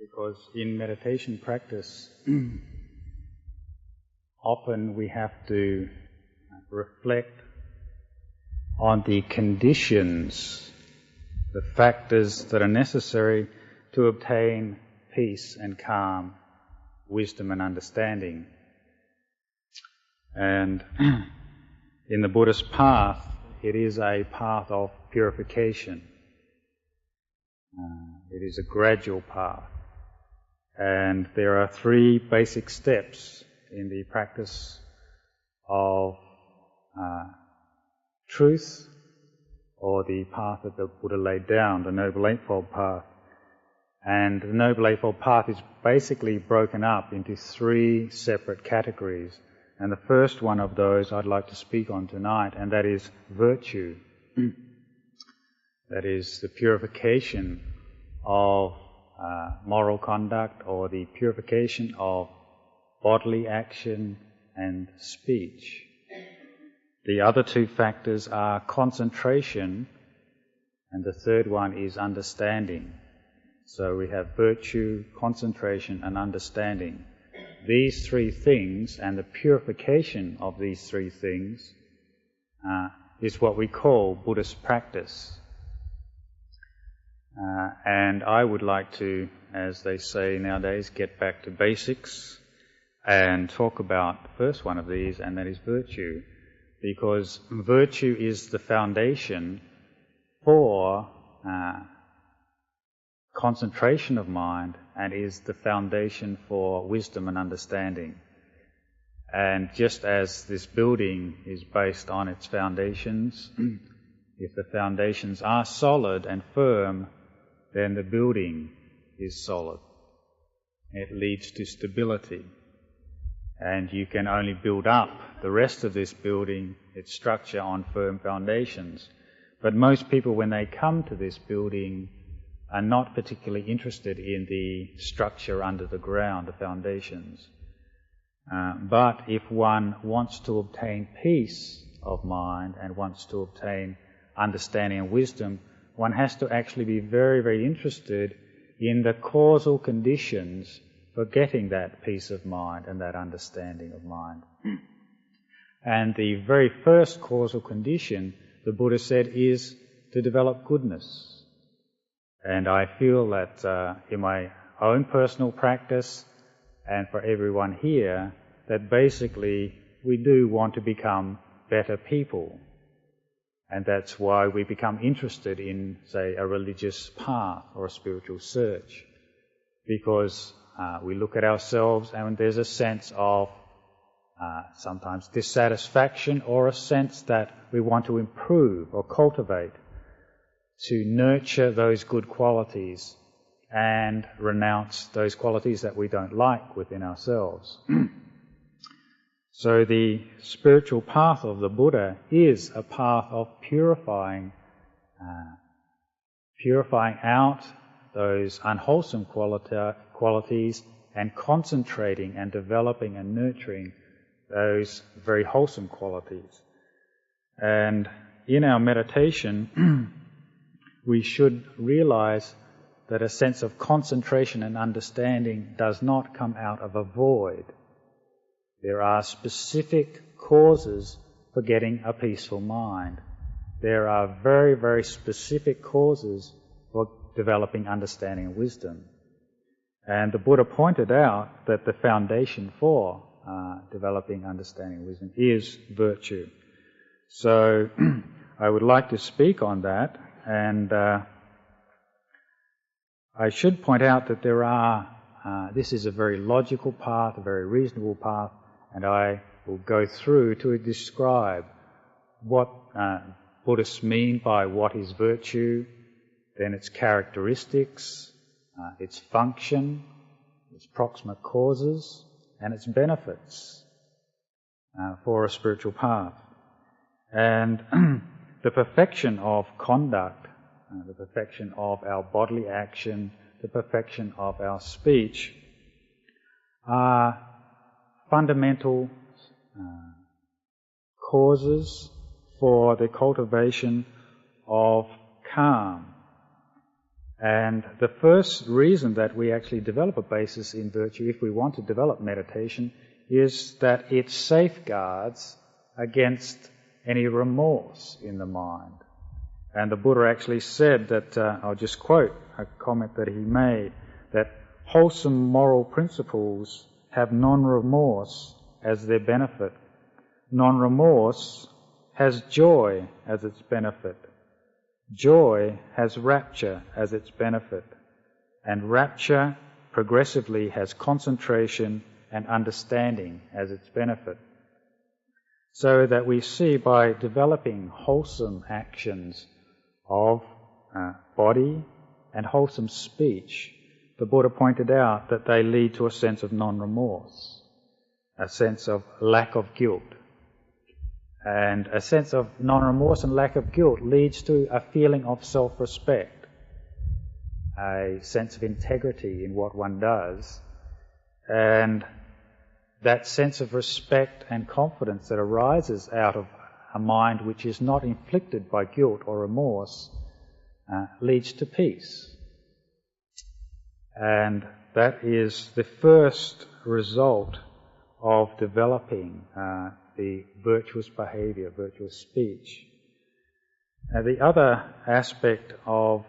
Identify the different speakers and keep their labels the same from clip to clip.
Speaker 1: because in meditation practice often we have to reflect on the conditions, the factors that are necessary to obtain peace and calm, wisdom and understanding. And in the Buddhist path, it is a path of purification. It is a gradual path. And there are 3 basic steps in the practice of truth, or the path that the Buddha laid down, the Noble Eightfold Path. And the Noble Eightfold Path is basically broken up into 3 separate categories. And the first one of those I'd like to speak on tonight, and that is virtue. That is the purification of moral conduct, or the purification of bodily action and speech. The other 2 factors are concentration, and the third one is understanding. So we have virtue, concentration and understanding. These 3 things, and the purification of these 3 things, is what we call Buddhist practice. And I would like to, as they say nowadays, get back to basics and talk about the first one of these, and that is virtue. Because virtue is the foundation for concentration of mind, and is the foundation for wisdom and understanding. And just as this building is based on its foundations, if the foundations are solid and firm, then the building is solid. It leads to stability. And you can only build up the rest of this building, its structure, on firm foundations. But most people, when they come to this building, are not particularly interested in the structure under the ground, the foundations. But if one wants to obtain peace of mind and wants to obtain understanding and wisdom, one has to actually be very, very interested in the causal conditions for getting that peace of mind and that understanding of mind. And the very first causal condition, the Buddha said, is to develop goodness. And I feel that in my own personal practice, and for everyone here, that basically we do want to become better people. And that's why we become interested in, say, a religious path or a spiritual search. Because we look at ourselves and there's a sense of sometimes dissatisfaction, or a sense that we want to improve or cultivate, to nurture those good qualities and renounce those qualities that we don't like within ourselves. So the spiritual path of the Buddha is a path of purifying out those unwholesome qualities, and concentrating and developing and nurturing those very wholesome qualities. And in our meditation, we should realize that a sense of concentration and understanding does not come out of a void. There are specific causes for getting a peaceful mind. There are very, very specific causes for developing understanding and wisdom. And the Buddha pointed out that the foundation for developing understanding and wisdom is virtue. So I would like to speak on that, and I should point out that there are, this is a very logical path, a very reasonable path, and I will go through to describe what Buddhists mean by what is virtue, then its characteristics, its function, its proximate causes, and its benefits for a spiritual path. And the perfection of conduct, the perfection of our bodily action, the perfection of our speech are fundamental causes for the cultivation of calm And the first reason that we actually develop a basis in virtue, if we want to develop meditation, is that it safeguards against any remorse in the mind. And the Buddha actually said that, I'll just quote a comment that he made, that wholesome moral principles have non-remorse as their benefit. Non-remorse has joy as its benefit. Joy has rapture as its benefit. And rapture progressively has concentration and understanding as its benefit. So that we see by developing wholesome actions of body and wholesome speech, the Buddha pointed out that they lead to a sense of non-remorse, a sense of lack of guilt. And a sense of non-remorse and lack of guilt leads to a feeling of self-respect, a sense of integrity in what one does. And that sense of respect and confidence that arises out of a mind which is not inflicted by guilt or remorse leads to peace. And that is the first result of developing the virtuous behaviour, virtuous speech. Now, the other aspect of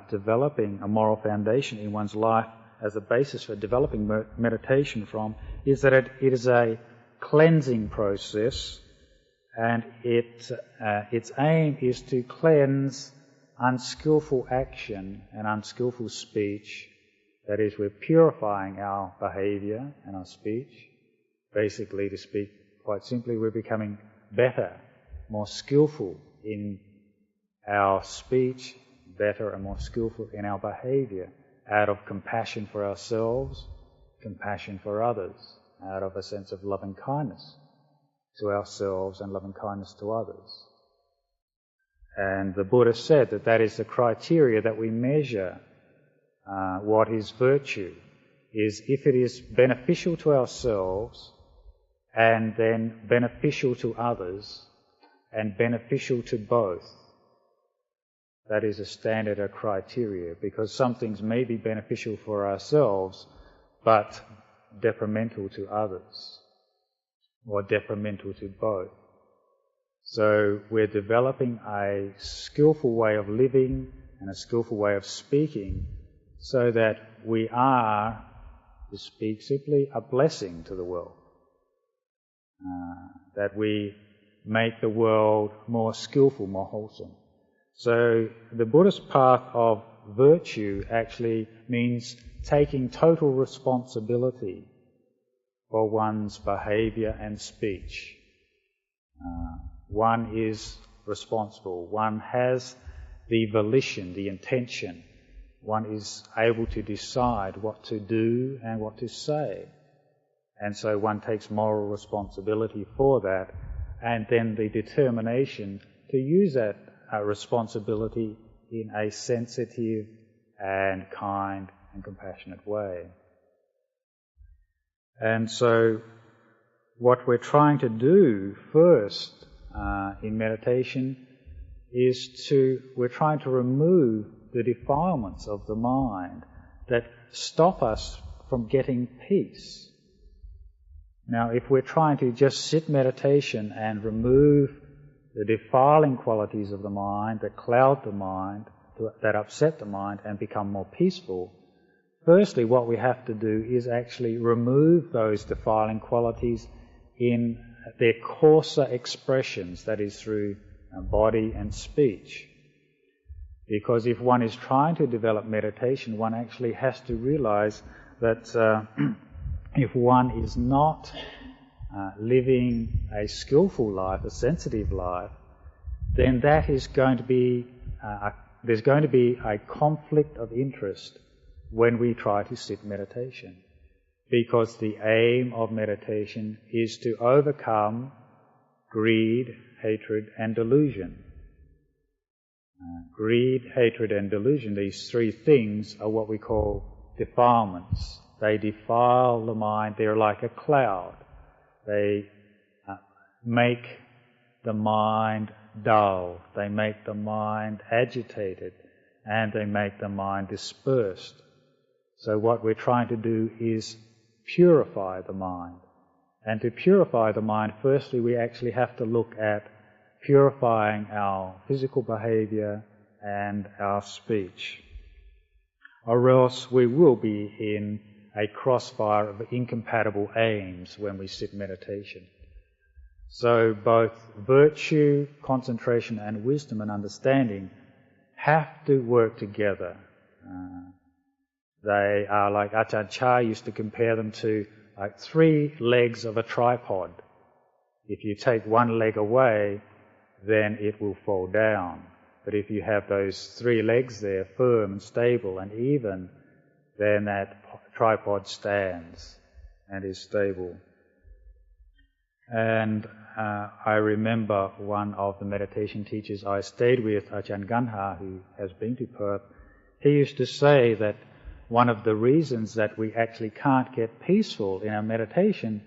Speaker 1: developing a moral foundation in one's life as a basis for developing meditation from is that it is a cleansing process, and its aim is to cleanse unskillful action and unskillful speech. That is, we're purifying our behaviour and our speech. Basically, to speak quite simply, we're becoming better, more skillful in our speech, better and more skillful in our behaviour, out of compassion for ourselves, compassion for others, out of a sense of loving kindness to ourselves and loving kindness to others. And the Buddha said that that is the criteria that we measure what is virtue, is if it is beneficial to ourselves and then beneficial to others and beneficial to both. That is a standard, a criteria, because some things may be beneficial for ourselves but detrimental to others, or detrimental to both. So we're developing a skillful way of living and a skillful way of speaking so that we are, to speak simply, a blessing to the world. That we make the world more skillful, more wholesome. So the Buddhist path of virtue actually means taking total responsibility for one's behaviour and speech. One is responsible. One has the volition, the intention. One is able to decide what to do and what to say. And so one takes moral responsibility for that, and then the determination to use that responsibility in a sensitive and kind and compassionate way. And so what we're trying to do first in meditation is we're trying to remove the defilements of the mind that stop us from getting peace. Now, if we're trying to just sit meditation and remove the defiling qualities of the mind that cloud the mind, that upset the mind, and become more peaceful, firstly what we have to do is actually remove those defiling qualities in their coarser expressions, that is through body and speech. Because if one is trying to develop meditation, one actually has to realize that if one is not living a skillful life, a sensitive life, then that is going to be there's going to be a conflict of interest when we try to sit meditation. Because the aim of meditation is to overcome greed, hatred and delusion. Greed, hatred and delusion, these three things are what we call defilements. They defile the mind. They're like a cloud. They make the mind dull. They make the mind agitated. and they make the mind dispersed. So what we're trying to do is purify the mind. And to purify the mind, firstly we actually have to look at purifying our physical behavior and our speech. Or else we will be in a crossfire of incompatible aims when we sit meditation. So both virtue, concentration and wisdom and understanding have to work together. They are like Ajahn Chah used to compare them to like 3 legs of a tripod. If you take one leg away, then it will fall down. But if you have those 3 legs there, firm and stable and even, then that tripod stands and is stable. And I remember one of the meditation teachers I stayed with, Ajahn Ganha, who has been to Perth, he used to say that one of the reasons that we actually can't get peaceful in our meditation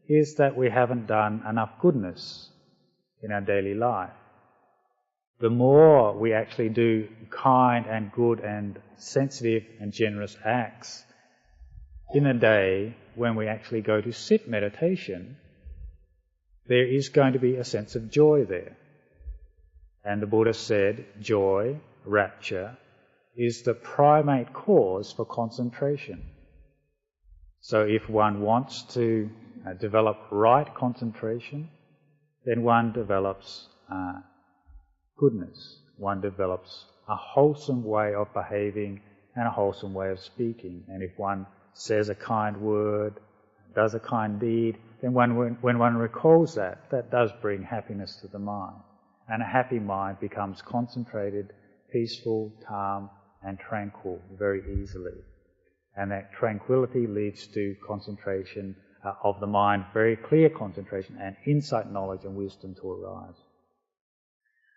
Speaker 1: is that we haven't done enough goodness in our daily life. The more we actually do kind and good and sensitive and generous acts in a day, when we actually go to sit meditation, there is going to be a sense of joy there. And the Buddha said joy, rapture, is the primate cause for concentration. So if one wants to develop right concentration, then one develops goodness. One develops a wholesome way of behaving and a wholesome way of speaking. And if one says a kind word, does a kind deed, then when one recalls that, that does bring happiness to the mind. And a happy mind becomes concentrated, peaceful, calm, and tranquil very easily. And that tranquility leads to concentration of the mind, very clear concentration, and insight, knowledge, and wisdom to arise.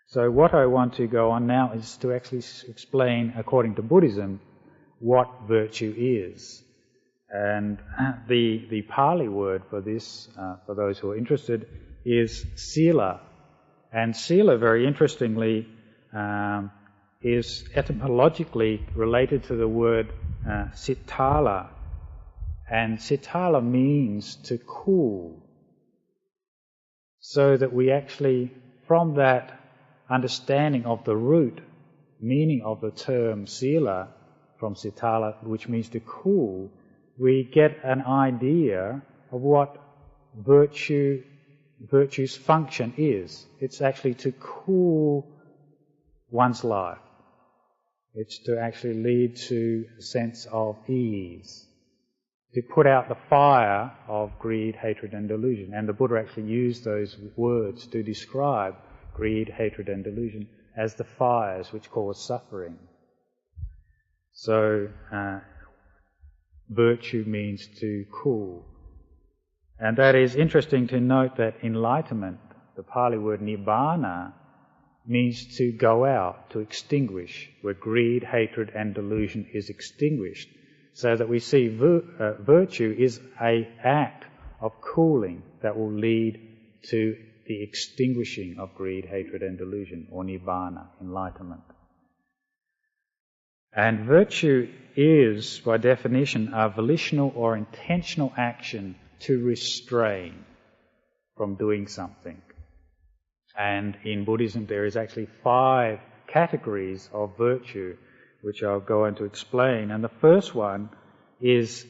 Speaker 1: So what I want to go on now is to actually explain, according to Buddhism, what virtue is. And the Pali word for this, for those who are interested, is sila. And sila, very interestingly, is etymologically related to the word sitala. And sitala means to cool. So that we actually, from that understanding of the root meaning of the term sila, from sitala, which means to cool, we get an idea of what virtue's function is. It's actually to cool one's life. It's to actually lead to a sense of ease, to put out the fire of greed, hatred and delusion. And the Buddha actually used those words to describe greed, hatred and delusion as the fires which cause suffering. So virtue means to cool. And that is interesting to note that enlightenment, the Pali word nibbana, means to go out, to extinguish, where greed, hatred and delusion is extinguished. So that we see virtue is an act of cooling that will lead to the extinguishing of greed, hatred and delusion, or nibbana, enlightenment. And virtue is, by definition, a volitional or intentional action to restrain from doing something. And in Buddhism there is actually 5 categories of virtue, which I'll go on to explain. And the first one is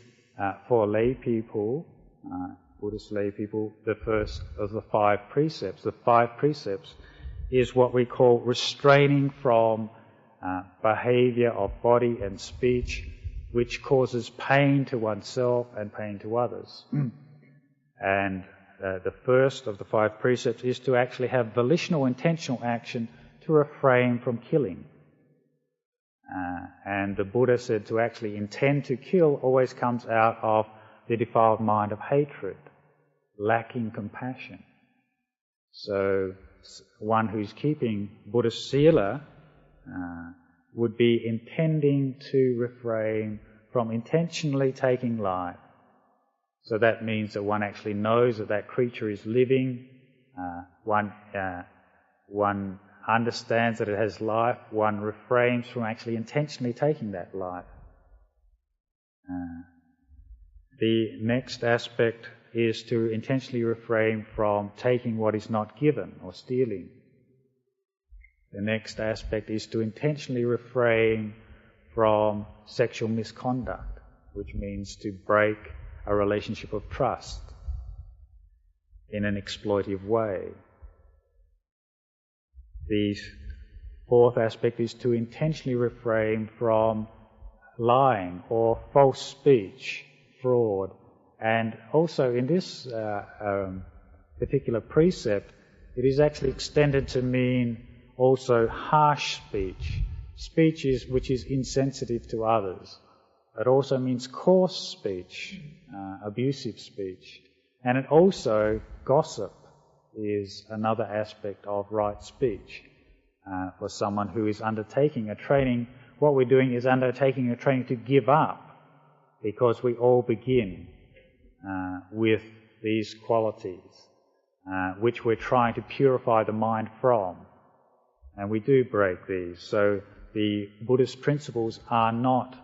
Speaker 1: for lay people, Buddhist lay people, the first of the 5 precepts. The 5 precepts is what we call restraining from behavior of body and speech which causes pain to oneself and pain to others. And the first of the 5 precepts is to actually have volitional, intentional action to refrain from killing. And the Buddha said to actually intend to kill always comes out of the defiled mind of hatred, lacking compassion. So one who's keeping Buddhist sila would be intending to refrain from intentionally taking life. So that means that one actually knows that that creature is living, one understands that it has life, one refrains from actually intentionally taking that life. The next aspect is to intentionally refrain from taking what is not given or stealing. The next aspect is to intentionally refrain from sexual misconduct, which means to break a relationship of trust in an exploitive way. The fourth aspect is to intentionally refrain from lying or false speech, fraud. And also in this particular precept, it is actually extended to mean also harsh speech, which is insensitive to others. It also means coarse speech, abusive speech. And it also, gossip is another aspect of right speech. For someone who is undertaking a training, what we're doing is undertaking a training to give up, because we all begin with these qualities, which we're trying to purify the mind from. And we do break these. So the Buddhist principles are not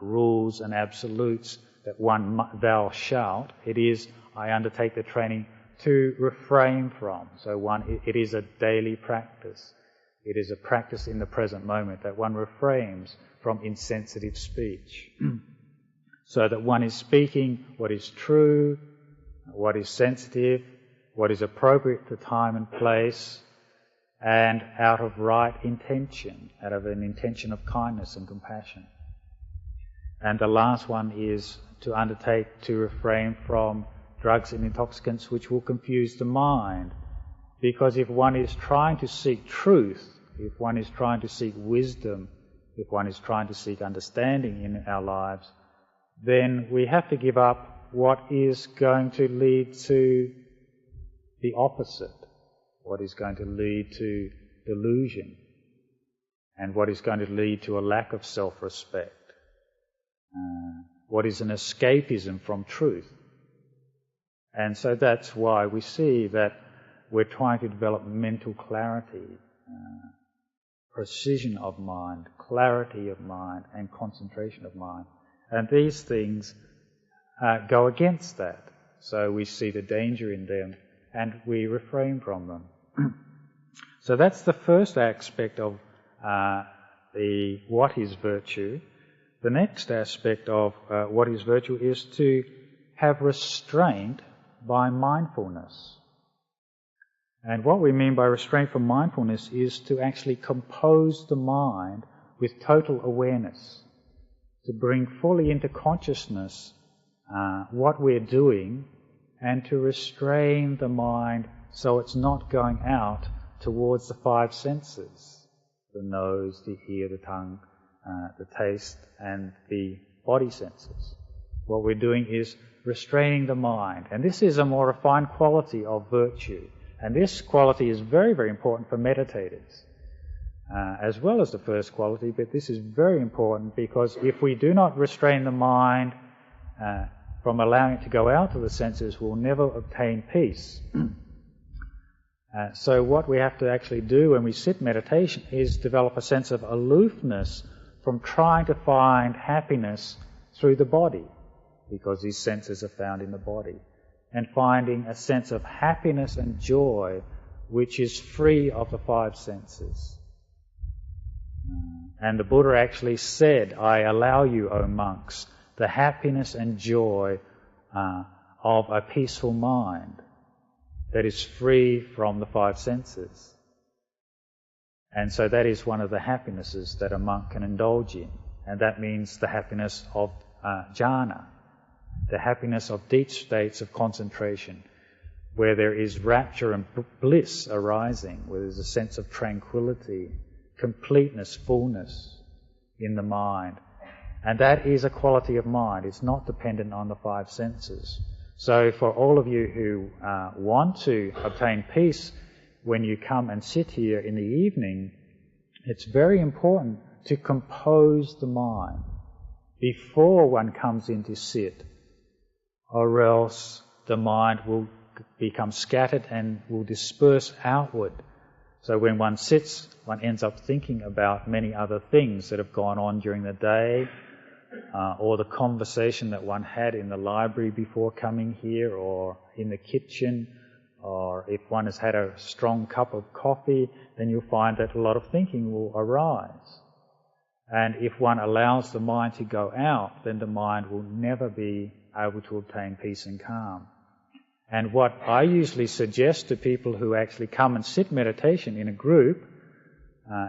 Speaker 1: rules and absolutes that one thou shalt. It is, I undertake the training to refrain from. So it is a daily practice. It is a practice in the present moment that one refrains from insensitive speech. So that one is speaking what is true, what is sensitive, what is appropriate to time and place, and out of right intention, out of an intention of kindness and compassion. And the last one is to undertake to refrain from drugs and intoxicants which will confuse the mind. Because if one is trying to seek truth, if one is trying to seek wisdom, if one is trying to seek understanding in our lives, then we have to give up what is going to lead to the opposite, what is going to lead to delusion, and what is going to lead to a lack of self-respect, what is an escapism from truth. And so that's why we see that we're trying to develop mental clarity, precision of mind, clarity of mind, and concentration of mind. And these things go against that. So we see the danger in them and we refrain from them. So that's the first aspect of what is virtue. The next aspect of what is virtue is to have restraint by mindfulness. And what we mean by restraint from mindfulness is to actually compose the mind with total awareness, to bring fully into consciousness what we're doing, and to restrain the mind so it's not going out towards the five senses, the nose, the ear, the tongue, the taste, and the body senses. What we're doing is restraining the mind. And this is a more refined quality of virtue. And this quality is very, very important for meditators, as well as the first quality, but this is very important because if we do not restrain the mind from allowing it to go out to the senses, we'll never obtain peace. So what we have to actually do when we sit meditation is develop a sense of aloofness from trying to find happiness through the body, because these senses are found in the body, and finding a sense of happiness and joy which is free of the five senses. And the Buddha actually said, I allow you, O monks, the happiness and joy of a peaceful mind that is free from the five senses. And so that is one of the happinesses that a monk can indulge in. And that means the happiness of jhana, the happiness of deep states of concentration, where there is rapture and bliss arising, where there's a sense of tranquility, completeness, fullness in the mind. And that is a quality of mind. It's not dependent on the five senses. So for all of you who want to obtain peace when you come and sit here in the evening, it's very important to compose the mind before one comes in to sit, or else the mind will become scattered and will disperse outward. So when one sits, one ends up thinking about many other things that have gone on during the day, or the conversation that one had in the library before coming here, or in the kitchen, or if one has had a strong cup of coffee, then you'll find that a lot of thinking will arise. And if one allows the mind to go out, then the mind will never be able to obtain peace and calm. And what I usually suggest to people who actually come and sit meditation in a group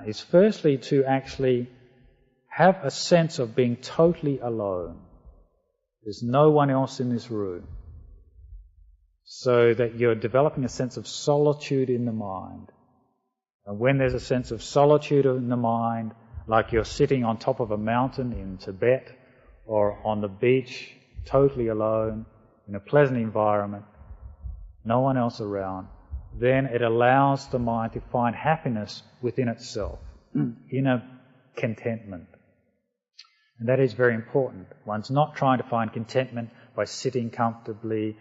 Speaker 1: is firstly to actually have a sense of being totally alone. There's no one else in this room. So that you're developing a sense of solitude in the mind. And when there's a sense of solitude in the mind, like you're sitting on top of a mountain in Tibet or on the beach, totally alone, in a pleasant environment, no one else around, then it allows the mind to find happiness within itself, inner contentment. And that is very important. One's not trying to find contentment by sitting comfortably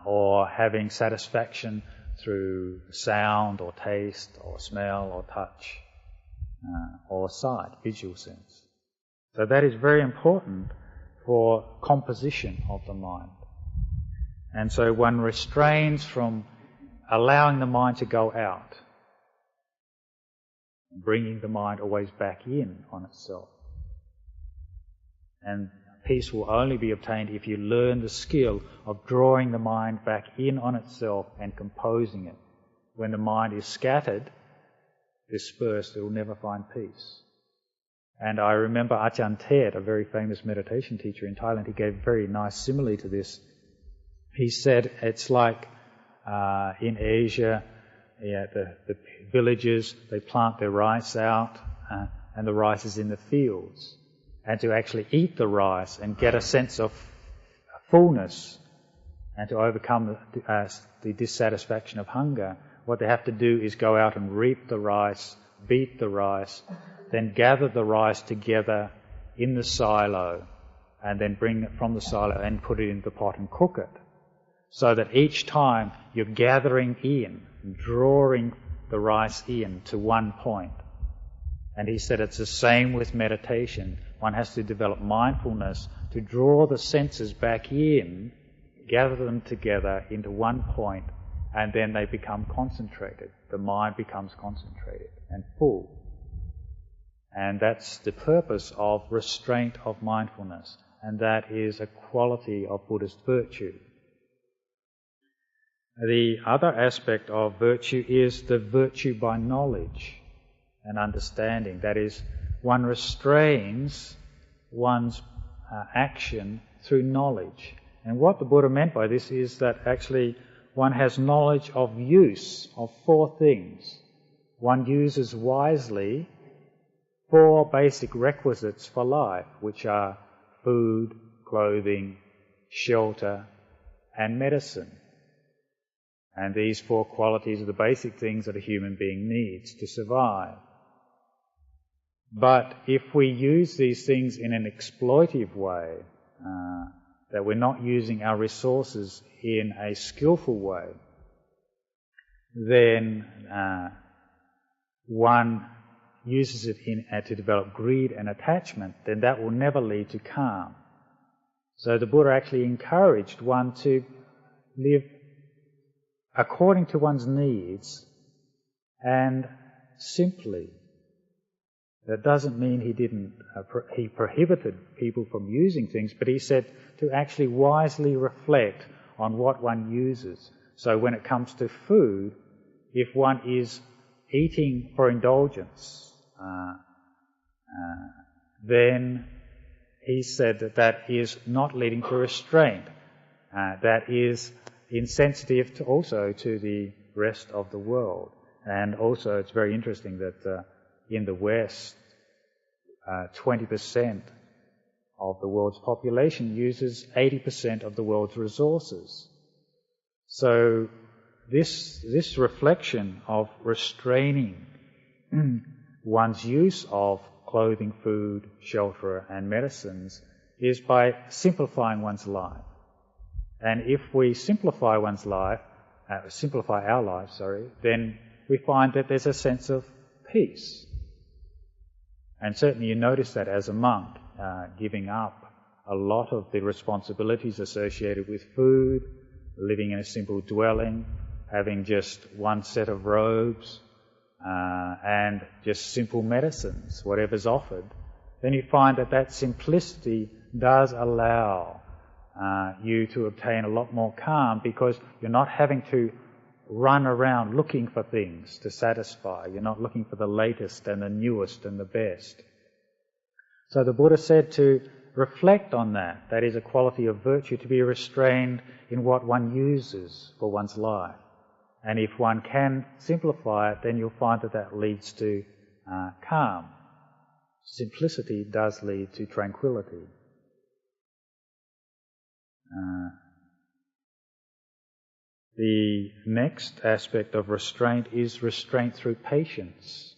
Speaker 1: or having satisfaction through sound or taste or smell or touch or sight, visual sense. So that is very important for composition of the mind. And so one restrains from allowing the mind to go out, bringing the mind always back in on itself. And peace will only be obtained if you learn the skill of drawing the mind back in on itself and composing it. When the mind is scattered, dispersed, it will never find peace. And I remember Ajahn Tet, a very famous meditation teacher in Thailand, he gave a very nice simile to this. He said it's like in Asia, the villages, they plant their rice out and the rice is in the fields. And to actually eat the rice and get a sense of fullness and to overcome the dissatisfaction of hunger, what they have to do is go out and reap the rice, beat the rice, then gather the rice together in the silo and then bring it from the silo and put it in the pot and cook it. So that each time you're gathering in, drawing the rice in to one point. And he said it's the same with meditation. One has to develop mindfulness to draw the senses back in, gather them together into one point, and then they become concentrated. The mind becomes concentrated and full. And that's the purpose of restraint of mindfulness. And that is a quality of Buddhist virtue. The other aspect of virtue is the virtue by knowledge and understanding. That is, one restrains one's action through knowledge. And what the Buddha meant by this is that actually one has knowledge of use of four things. One uses wisely four basic requisites for life, which are food, clothing, shelter, and medicine. And these four qualities are the basic things that a human being needs to survive. But if we use these things in an exploitive way, that we're not using our resources in a skillful way, then one uses it to develop greed and attachment, then that will never lead to calm. So the Buddha actually encouraged one to live according to one's needs and simply. That doesn't mean he prohibited people from using things, but he said to actually wisely reflect on what one uses. So when it comes to food, if one is eating for indulgence, then he said that is not leading to restraint. That is insensitive also to the rest of the world. And also it's very interesting that in the West, 20% of the world's population uses 80% of the world's resources. So this reflection of restraining one's use of clothing, food, shelter and medicines is by simplifying one's life. And if we simplify our lives, then we find that there's a sense of peace. And certainly you notice that as a monk, giving up a lot of the responsibilities associated with food, living in a simple dwelling, having just one set of robes, and just simple medicines, whatever's offered, then you find that that simplicity does allow you to obtain a lot more calm, because you're not having to run around looking for things to satisfy. You're not looking for the latest and the newest and the best. So the Buddha said to reflect on that. That is a quality of virtue, to be restrained in what one uses for one's life. And if one can simplify it, then you'll find that that leads to calm. Simplicity does lead to tranquility. The next aspect of restraint is restraint through patience.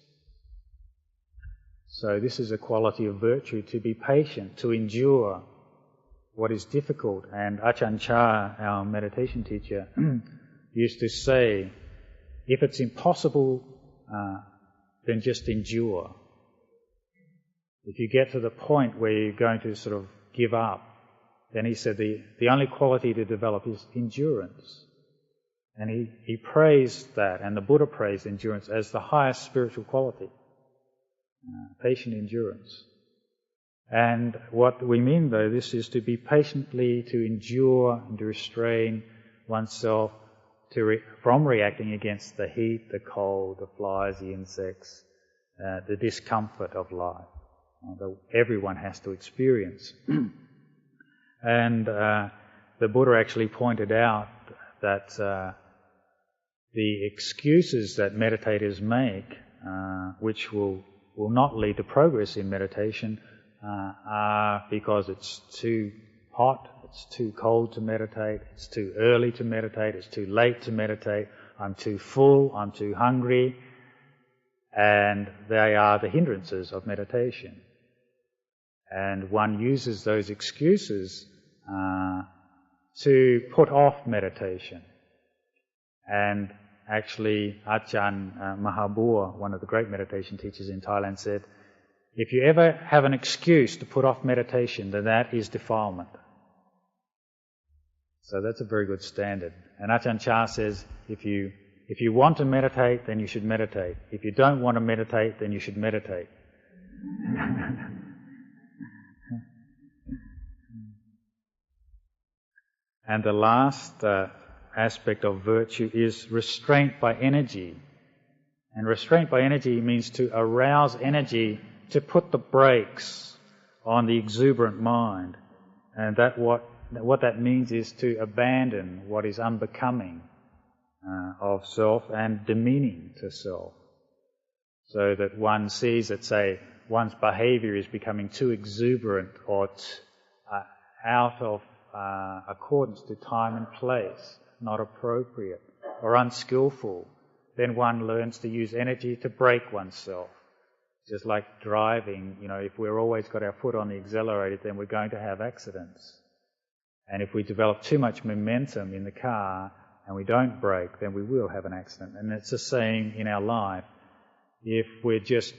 Speaker 1: So this is a quality of virtue, to be patient, to endure what is difficult. And Ajahn Chah, our meditation teacher, used to say, if it's impossible, then just endure. If you get to the point where you're going to sort of give up, then he said the only quality to develop is endurance. And he praised that, and the Buddha praised endurance as the highest spiritual quality. Patient endurance. And what we mean, though, this is to be patiently, to endure and to restrain oneself from reacting against the heat, the cold, the flies, the insects, the discomfort of life that everyone has to experience. And the Buddha actually pointed out that the excuses that meditators make, which will not lead to progress in meditation, are because it's too hot, it's too cold to meditate, it's too early to meditate, it's too late to meditate, I'm too full, I'm too hungry, and they are the hindrances of meditation. And one uses those excuses to put off meditation. And actually, Ajahn Mahabua, one of the great meditation teachers in Thailand, said, if you ever have an excuse to put off meditation, then that is defilement. So that's a very good standard. And Ajahn Chah says, if you want to meditate, then you should meditate. If you don't want to meditate, then you should meditate. And the last aspect of virtue is restraint by energy. And restraint by energy means to arouse energy to put the brakes on the exuberant mind. And that what that means is to abandon what is unbecoming of self and demeaning to self. So that one sees that, say, one's behaviour is becoming too exuberant or out of accordance to time and place, not appropriate or unskillful, then one learns to use energy to brake oneself. Just like driving, if we're always got our foot on the accelerator, then we're going to have accidents. And if we develop too much momentum in the car and we don't brake, then we will have an accident. And it's the same in our life. If we're just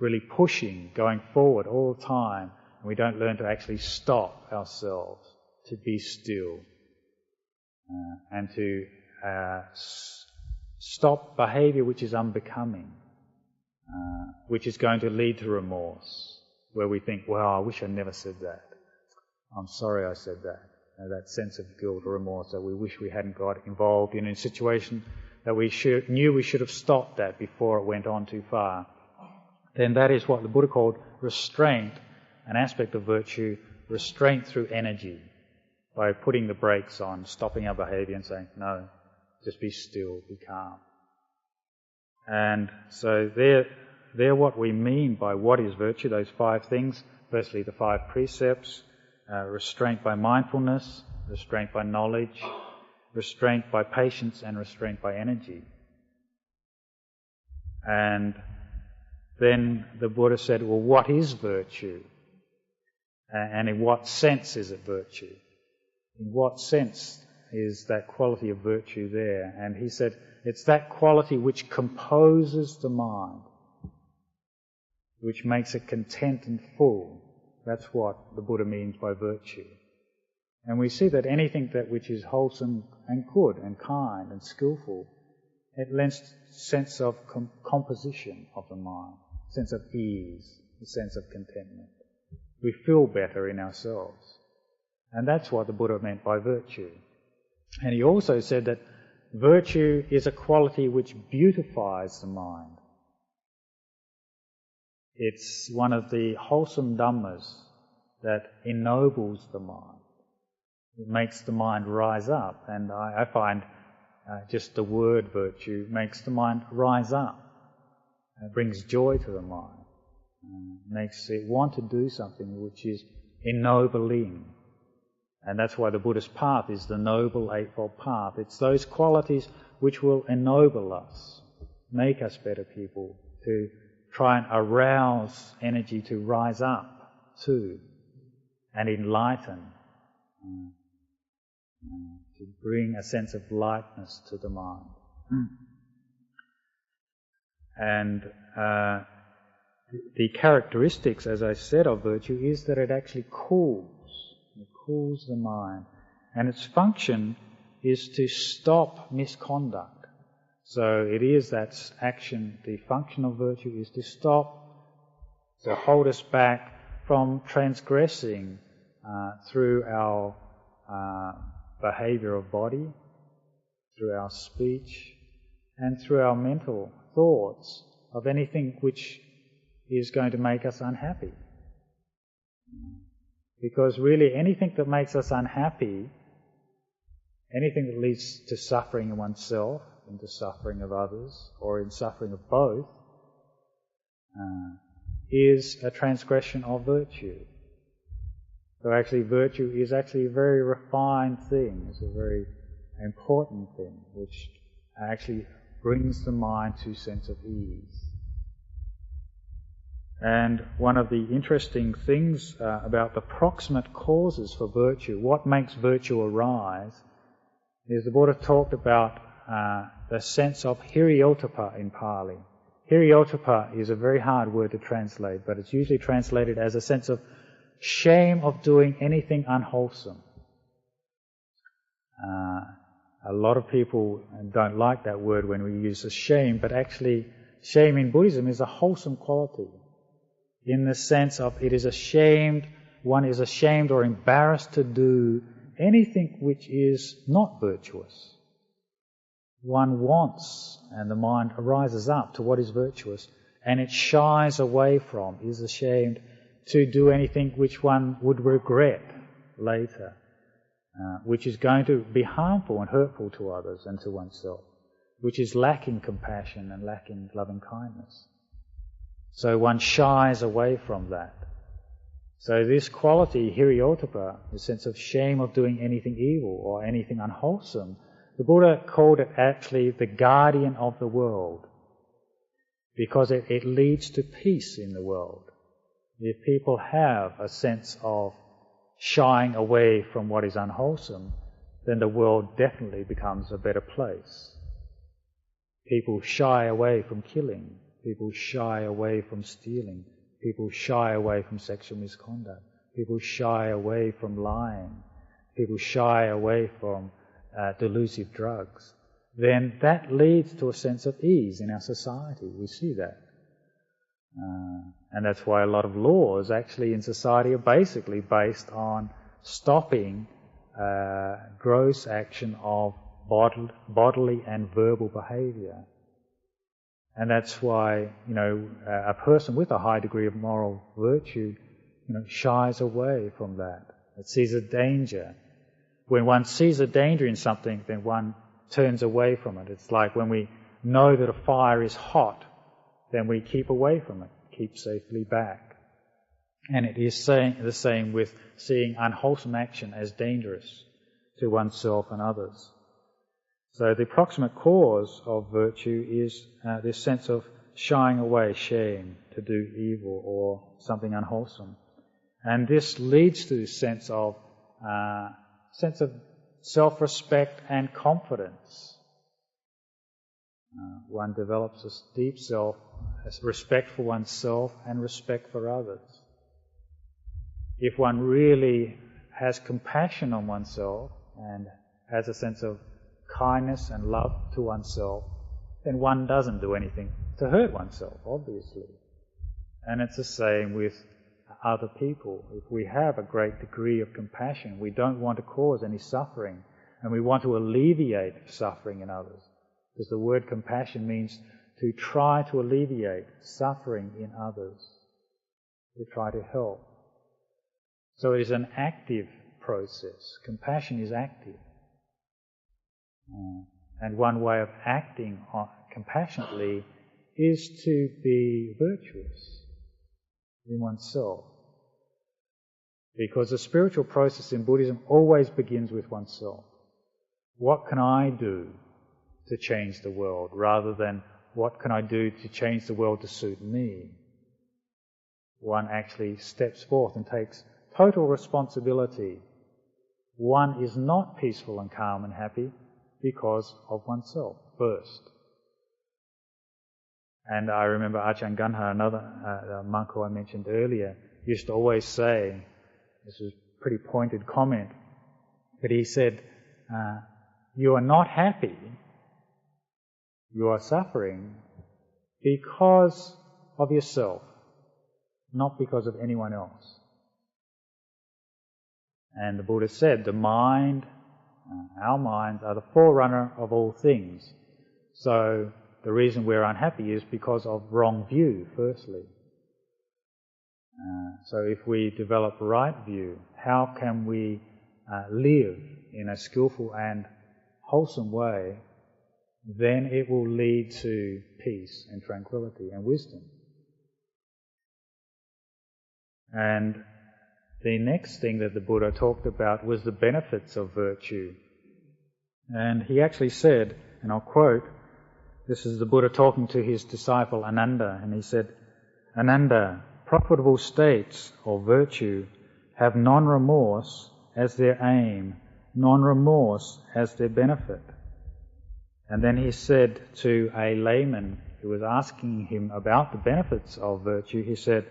Speaker 1: really pushing, going forward all the time, and we don't learn to actually stop ourselves, to be still, and to stop behaviour which is unbecoming, which is going to lead to remorse, where we think, well, I wish I never said that. I'm sorry I said that. That sense of guilt or remorse that we wish we hadn't got involved in a situation that we knew we should have stopped at before it went on too far. Then that is what the Buddha called restraint, an aspect of virtue, restraint through energy, by putting the brakes on, stopping our behaviour and saying, no, just be still, be calm. And so they're what we mean by what is virtue, those 5 things. Firstly, the 5 precepts, restraint by mindfulness, restraint by knowledge, restraint by patience, and restraint by energy. And then the Buddha said, well, what is virtue? And in what sense is it virtue? In what sense is that quality of virtue there? And he said, It's that quality which composes the mind, which makes it content and full. That's what the Buddha means by virtue. And we see that anything that which is wholesome and good and kind and skillful, it lends a sense of composition of the mind, a sense of ease, a sense of contentment. We feel better in ourselves. And that's what the Buddha meant by virtue. And he also said that virtue is a quality which beautifies the mind. It's one of the wholesome dhammas that ennobles the mind. It makes the mind rise up, and I find just the word virtue makes the mind rise up. It brings joy to the mind, makes it want to do something which is ennobling. And that's why the Buddhist path is the Noble Eightfold Path. It's those qualities which will ennoble us, make us better people, to try and arouse energy to rise up to and enlighten, to bring a sense of lightness to the mind. And the characteristics, as I said, of virtue is that it actually cools. It cools the mind. And its function is to stop misconduct. So it is that action, the function of virtue is to stop, to hold us back from transgressing through our behaviour of body, through our speech, and through our mental thoughts of anything which is going to make us unhappy. Because really anything that makes us unhappy, anything that leads to suffering in oneself, into suffering of others, or in suffering of both, is a transgression of virtue. So actually virtue is actually a very refined thing, it's a very important thing, which actually brings the mind to a sense of ease. And one of the interesting things about the proximate causes for virtue, what makes virtue arise, is the Buddha talked about the sense of hiriotapa in Pali. Hiriotapa is a very hard word to translate, but it's usually translated as a sense of shame of doing anything unwholesome. A lot of people don't like that word when we use a shame, but actually shame in Buddhism is a wholesome quality, in the sense of it is ashamed, one is ashamed or embarrassed to do anything which is not virtuous. One wants, and the mind arises up to what is virtuous, and it shies away from, is ashamed to do anything which one would regret later, which is going to be harmful and hurtful to others and to oneself, which is lacking compassion and lacking loving kindness. So one shies away from that. So this quality, hiriotapa, the sense of shame of doing anything evil or anything unwholesome, the Buddha called it actually the guardian of the world, because it leads to peace in the world. If people have a sense of shying away from what is unwholesome, then the world definitely becomes a better place. People shy away from killing. People shy away from stealing. People shy away from sexual misconduct. People shy away from lying. People shy away from delusive drugs. Then that leads to a sense of ease in our society. We see that. And that's why a lot of laws actually in society are basically based on stopping gross action of bodily and verbal behaviour. And that's why, a person with a high degree of moral virtue, shies away from that. It sees a danger. When one sees a danger in something, then one turns away from it. It's like when we know that a fire is hot, then we keep away from it, keep safely back. And it is the same with seeing unwholesome action as dangerous to oneself and others. So the proximate cause of virtue is this sense of shying away, shame, to do evil or something unwholesome. And this leads to this sense of self-respect and confidence. One develops a deep self, respect for oneself and respect for others. If one really has compassion on oneself and has a sense of kindness and love to oneself, then one doesn't do anything to hurt oneself, obviously. And it's the same with other people. If we have a great degree of compassion, we don't want to cause any suffering, and we want to alleviate suffering in others. Because the word compassion means to try to alleviate suffering in others, to try to help. So it is an active process. Compassion is active. And one way of acting compassionately is to be virtuous in oneself. Because the spiritual process in Buddhism always begins with oneself. What can I do to change the world, rather than what can I do to change the world to suit me? One actually steps forth and takes total responsibility. One is not peaceful and calm and happy because of oneself first. And I remember Ajahn Ganha, another monk who I mentioned earlier, used to always say, this was a pretty pointed comment, but he said, you are not happy, you are suffering because of yourself, not because of anyone else. And the Buddha said, the mind, our minds, are the forerunner of all things. So the reason we're unhappy is because of wrong view, firstly. So if we develop right view, how can we live in a skillful and wholesome way? Then it will lead to peace and tranquility and wisdom. And the next thing that the Buddha talked about was the benefits of virtue. And he actually said, and I'll quote, this is the Buddha talking to his disciple Ananda, and he said, Ananda, profitable states or virtue have non-remorse as their aim, non-remorse as their benefit. And then he said to a layman who was asking him about the benefits of virtue, he said,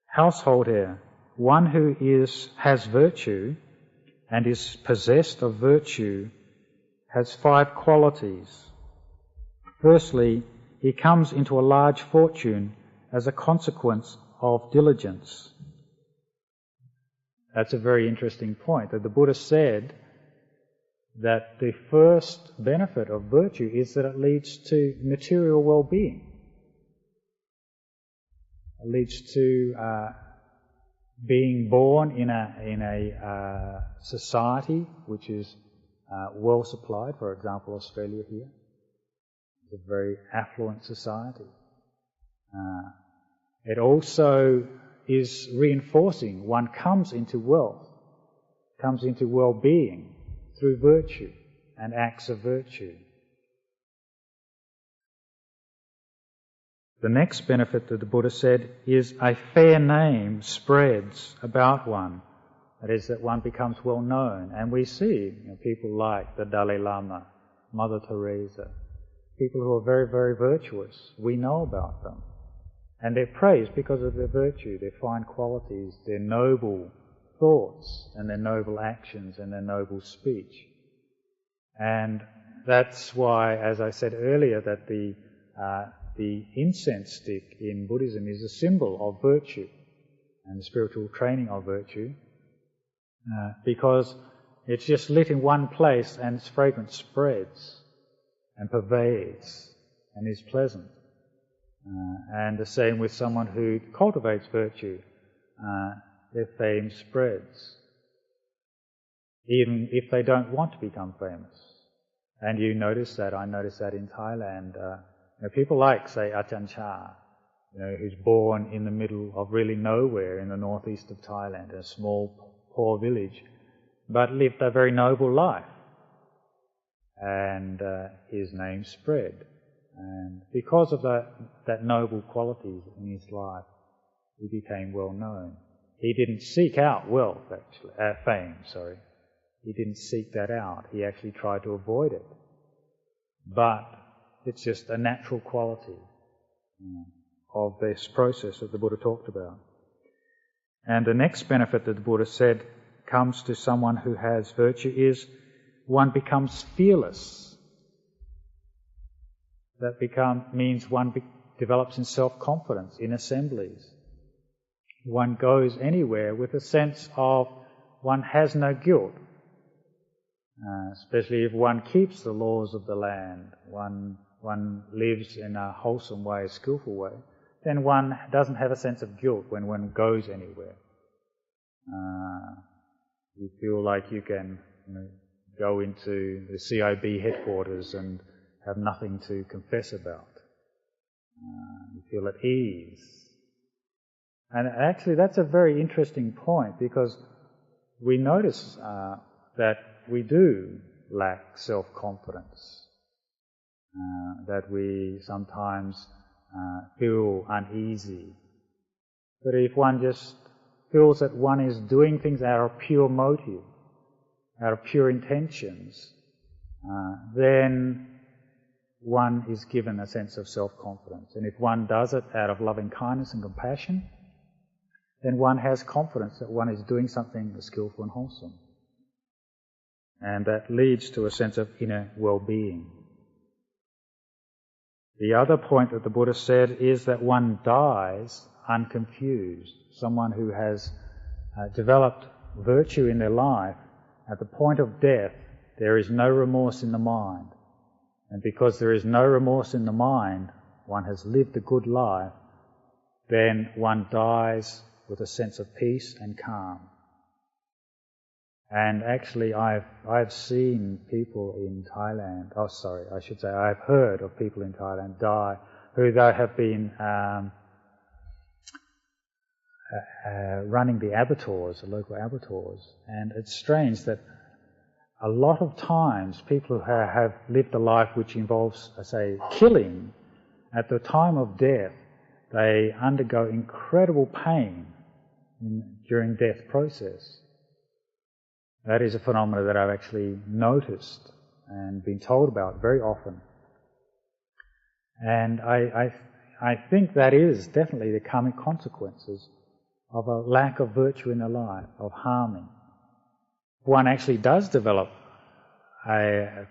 Speaker 1: householder, one who has virtue and is possessed of virtue has 5 qualities. Firstly, he comes into a large fortune as a consequence of diligence. That's a very interesting point, that the Buddha said that the first benefit of virtue is that it leads to material well-being. It leads to being born in a society which is well supplied. For example, Australia here is a very affluent society. It also is reinforcing. One comes into wealth, comes into well-being through virtue and acts of virtue. The next benefit that the Buddha said is a fair name spreads about one. That is, that one becomes well known. And we see people like the Dalai Lama, Mother Teresa, people who are very, very virtuous. We know about them. And they're praised because of their virtue, their fine qualities, their noble thoughts and their noble actions and their noble speech. And that's why, as I said earlier, that the incense stick in Buddhism is a symbol of virtue and the spiritual training of virtue, because it's just lit in one place and its fragrance spreads and pervades and is pleasant. And the same with someone who cultivates virtue, their fame spreads, even if they don't want to become famous. And you notice that, I notice that in Thailand. People like, say, Ajahn Chah, who's born in the middle of really nowhere in the northeast of Thailand, a small, poor village, but lived a very noble life. And his name spread. And because of that noble qualities in his life, he became well known. He didn't seek out wealth, actually, fame. He didn't seek that out. He actually tried to avoid it. But It's just a natural quality of this process that the Buddha talked about. And the next benefit that the Buddha said comes to someone who has virtue is one becomes fearless. That means one develops in self-confidence in assemblies. One goes anywhere with a sense of one has no guilt, especially if one keeps the laws of the land, one lives in a wholesome way, a skillful way, then one doesn't have a sense of guilt when one goes anywhere. You feel like you can go into the CIB headquarters and have nothing to confess about. You feel at ease. And actually that's a very interesting point, because we notice that we do lack self-confidence, that we sometimes feel uneasy. But if one just feels that one is doing things out of pure motive, out of pure intentions, then one is given a sense of self-confidence. And if one does it out of loving kindness and compassion, then one has confidence that one is doing something skillful and wholesome. And that leads to a sense of inner well-being. The other point that the Buddha said is that one dies unconfused. Someone who has developed virtue in their life, at the point of death, there is no remorse in the mind. And because there is no remorse in the mind, one has lived a good life, then one dies with a sense of peace and calm. And actually I've seen people in Thailand, I've heard of people in Thailand die who they have been running the abattoirs, the local abattoirs. And it's strange that a lot of times people who have lived a life which involves, killing, at the time of death, they undergo incredible pain during death process. That is a phenomenon that I've actually noticed and been told about very often. And I think that is definitely the karmic consequences of a lack of virtue in the life, of harming. One actually does develop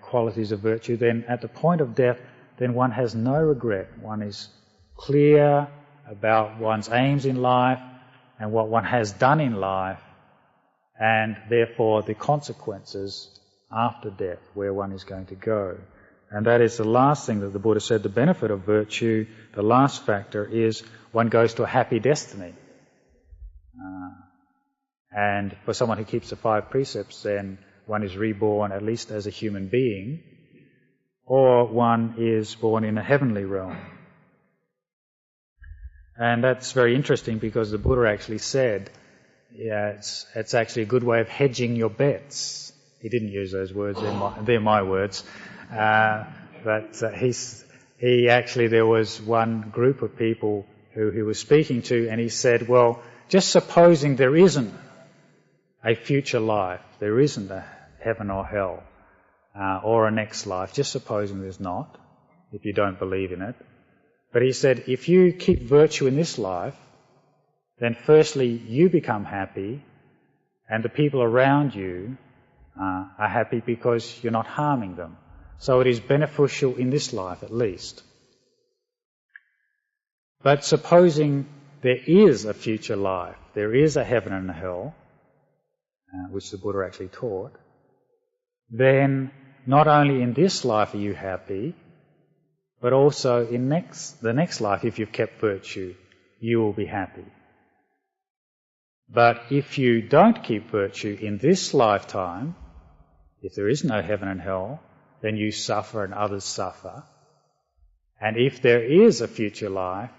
Speaker 1: qualities of virtue, then at the point of death, then one has no regret. One is clear about one's aims in life and what one has done in life, and therefore the consequences after death, where one is going to go. And that is the last thing that the Buddha said, the benefit of virtue, the last factor is one goes to a happy destiny. And for someone who keeps the 5 precepts, then one is reborn at least as a human being, or one is born in a heavenly realm. And that's very interesting, because the Buddha actually said, it's actually a good way of hedging your bets. He didn't use those words, they're my words. But there was one group of people who he was speaking to, and he said, well, just supposing there isn't a future life, there isn't a heaven or hell, or a next life, just supposing there's not, if you don't believe in it. But he said, if you keep virtue in this life, then firstly you become happy, and the people around you are happy because you're not harming them. So it is beneficial in this life at least. But supposing there is a future life, there is a heaven and a hell, which the Buddha actually taught, then not only in this life are you happy, but also in the next life, if you've kept virtue, you will be happy. But if you don't keep virtue in this lifetime, if there is no heaven and hell, then you suffer and others suffer. And if there is a future life,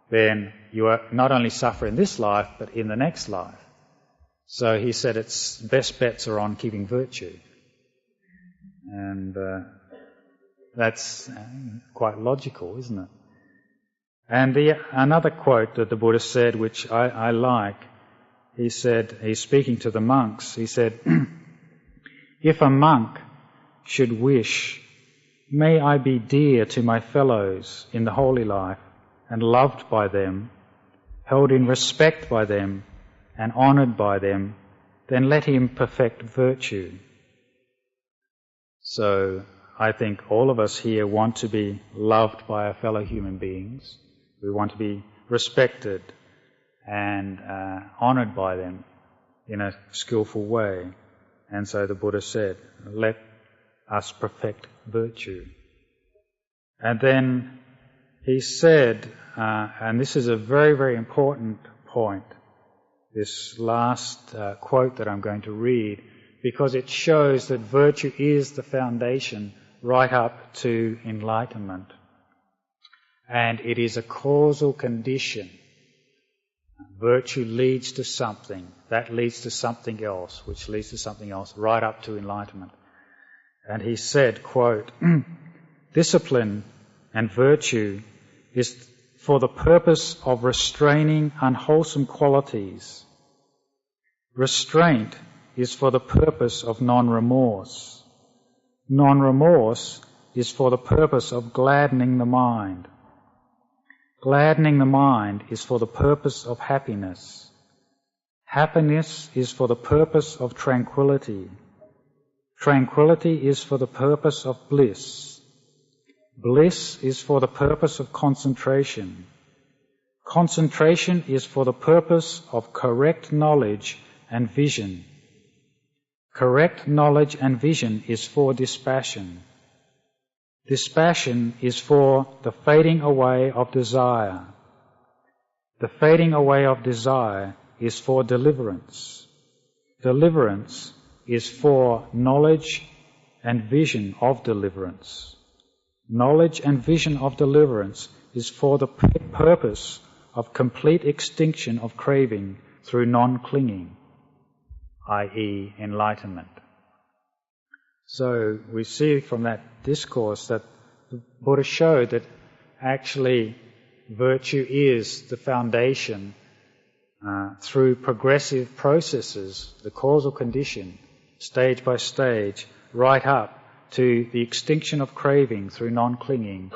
Speaker 1: then you not only suffer in this life, but in the next life. So he said its best bets are on keeping virtue. And that's quite logical, isn't it? And another quote that the Buddha said, which I like, he said, he's speaking to the monks, he said, if a monk should wish May I be dear to my fellows in the holy life and loved by them, held in respect by them and honoured by them, then let him perfect virtue. So I think all of us here want to be loved by our fellow human beings. We want to be respected and honoured by them in a skillful way. And so the Buddha said, let us perfect virtue. And then he said, and this is a very, very important point, this last quote that I'm going to read, because it shows that virtue is the foundation right up to enlightenment. And it is a causal condition. Virtue leads to something, that leads to something else, which leads to something else, right up to enlightenment. And he said, quote, discipline and virtue is for the purpose of restraining unwholesome qualities. Restraint is for the purpose of non-remorse. Non-remorse is for the purpose of gladdening the mind. Gladdening the mind is for the purpose of happiness. Happiness is for the purpose of tranquility. Tranquility is for the purpose of bliss. Bliss is for the purpose of concentration. Concentration is for the purpose of correct knowledge and vision. Correct knowledge and vision is for dispassion. Dispassion is for the fading away of desire. The fading away of desire is for deliverance. Deliverance is for knowledge and vision of deliverance. Knowledge and vision of deliverance is for the purpose of complete extinction of craving through non-clinging, i.e. enlightenment. So we see from that discourse that the Buddha showed that actually virtue is the foundation through progressive processes, the causal condition, stage by stage, right up to the extinction of craving through non-clinging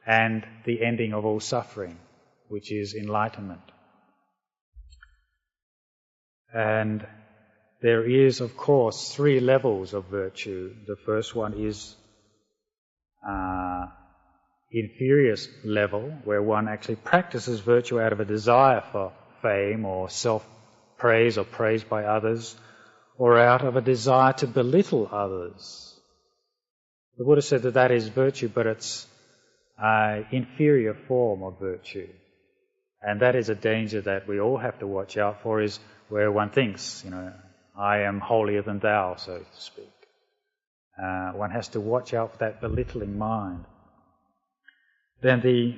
Speaker 1: and the ending of all suffering, which is enlightenment. And there is, of course, 3 levels of virtue. The first one is inferior level, where one actually practices virtue out of a desire for fame or self-praise or praise by others, or out of a desire to belittle others. The Buddha said that that is virtue, but it's an inferior form of virtue. And that is a danger that we all have to watch out for, is where one thinks, I am holier than thou, so to speak. One has to watch out for that belittling mind. Then the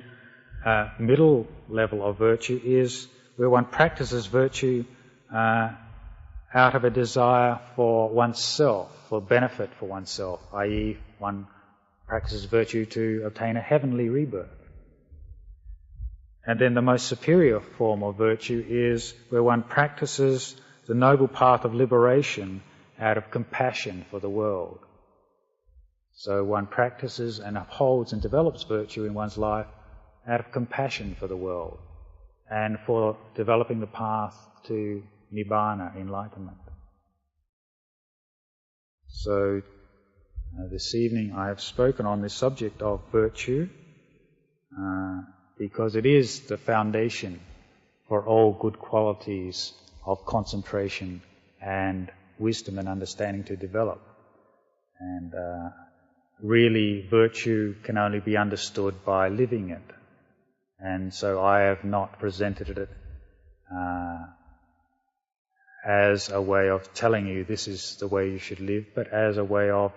Speaker 1: middle level of virtue is where one practices virtue out of a desire for oneself, for benefit for oneself, i.e. one practices virtue to obtain a heavenly rebirth. And then the most superior form of virtue is where one practices the noble path of liberation out of compassion for the world. So one practices and upholds and develops virtue in one's life out of compassion for the world and for developing the path to nibbana, enlightenment. So this evening I have spoken on this subject of virtue because it is the foundation for all good qualities of concentration and wisdom and understanding to develop. And really virtue can only be understood by living it. And so I have not presented it as a way of telling you this is the way you should live, but as a way of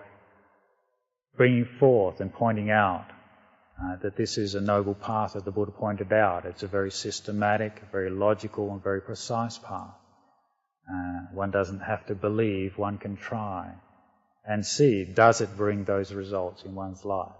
Speaker 1: bringing forth and pointing out that this is a noble path that the Buddha pointed out. It's a very systematic, very logical and very precise path. One doesn't have to believe, one can try and see, does it bring those results in one's life?